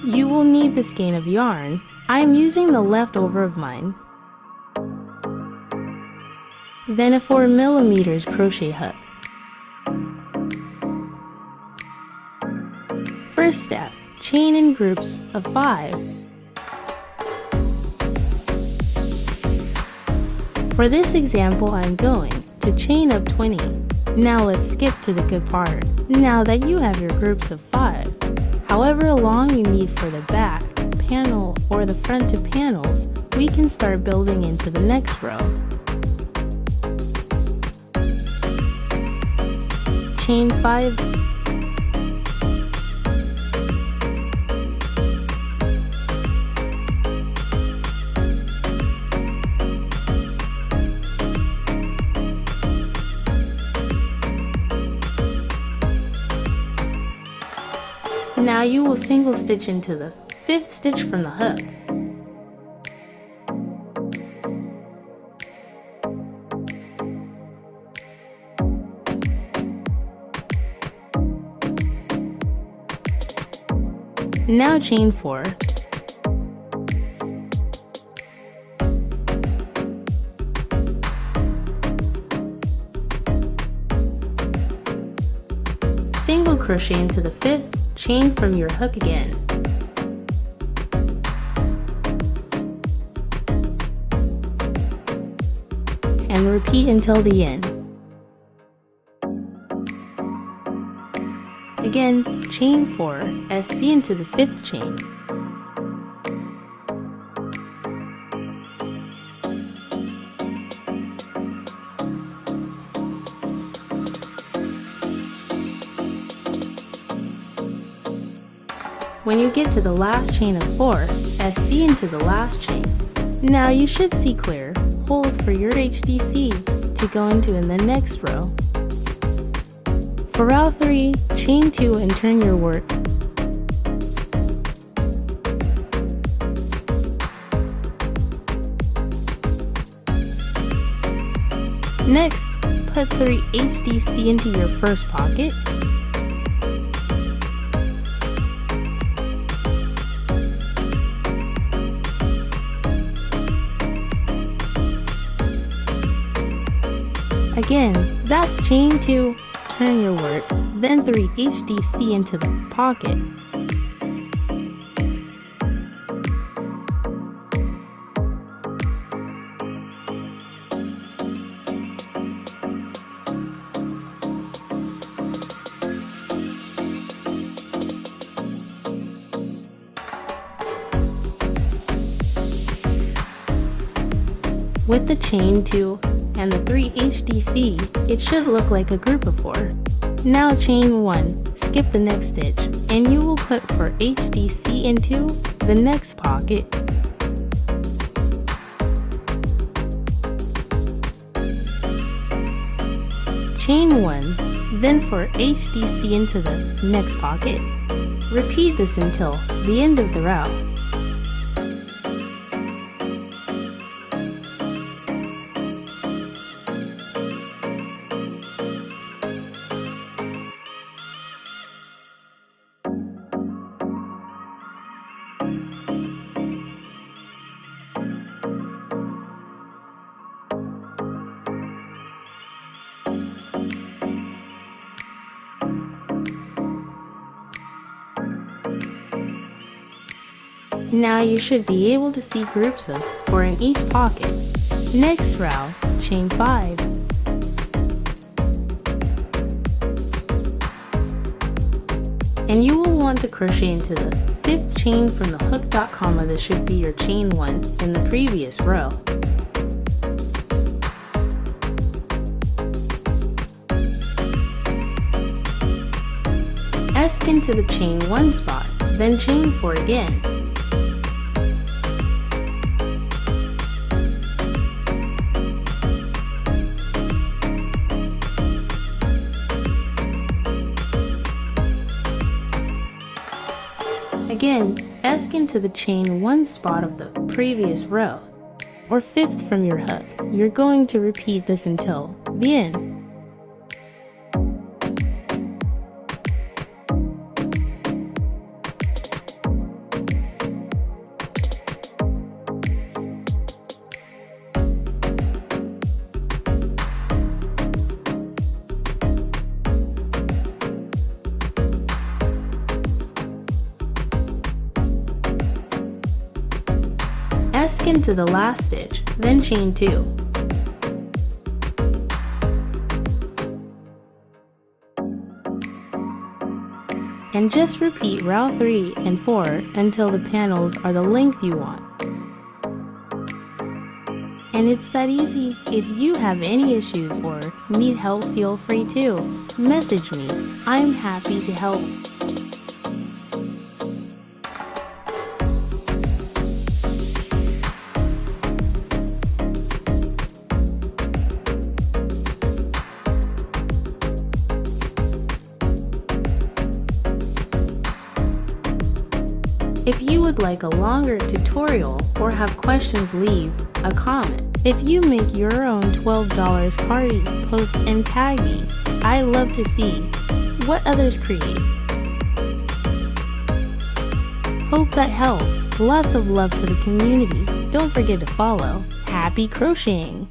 You will need the skein of yarn. I am using the leftover of mine. Then a 4mm crochet hook. First step, chain in groups of 5. For this example, I'm going to chain up 20. Now let's skip to the good part. Now that you have your groups of 5, however long you need for the back panel or the front two panels, we can start building into the next row. Chain 5. Now you will single stitch into the 5th stitch from the hook. Now chain 4. Single crochet into the 5th, chain from your hook again. And repeat until the end. Again, chain 4, SC into the 5th chain. When you get to the last chain of 4, SC into the last chain. Now you should see clear holes for your HDC to go into in the next row. For row 3, chain 2 and turn your work. Next, put 3 HDC into your first pocket. Again, that's chain 2, turn your work, then 3 HDC into the pocket. With the chain 2 and the 3 HDC, it should look like a group of 4. Now chain 1, skip the next stitch, and you will put 4 HDC into the next pocket. Chain 1, then 4 HDC into the next pocket. Repeat this until the end of the row. Now you should be able to see groups of 4 in each pocket. Next row, chain 5. And you will want to crochet into the 5th chain from the hook dot comma that should be your chain 1 in the previous row. Esc into the chain 1 spot, then chain 4 again. Again, esc into the chain 1 spot of the previous row, or 5th from your hook. You're going to repeat this until the end. skin to the last stitch, then chain 2. And just repeat row 3 and 4 until the panels are the length you want. And it's that easy. If you have any issues or need help, feel free to message me. I'm happy to help. If you would like a longer tutorial or have questions, leave a comment. If you make your own $12 cardigan, post and tag me. I love to see what others create. Hope that helps. Lots of love to the community. Don't forget to follow. Happy crocheting!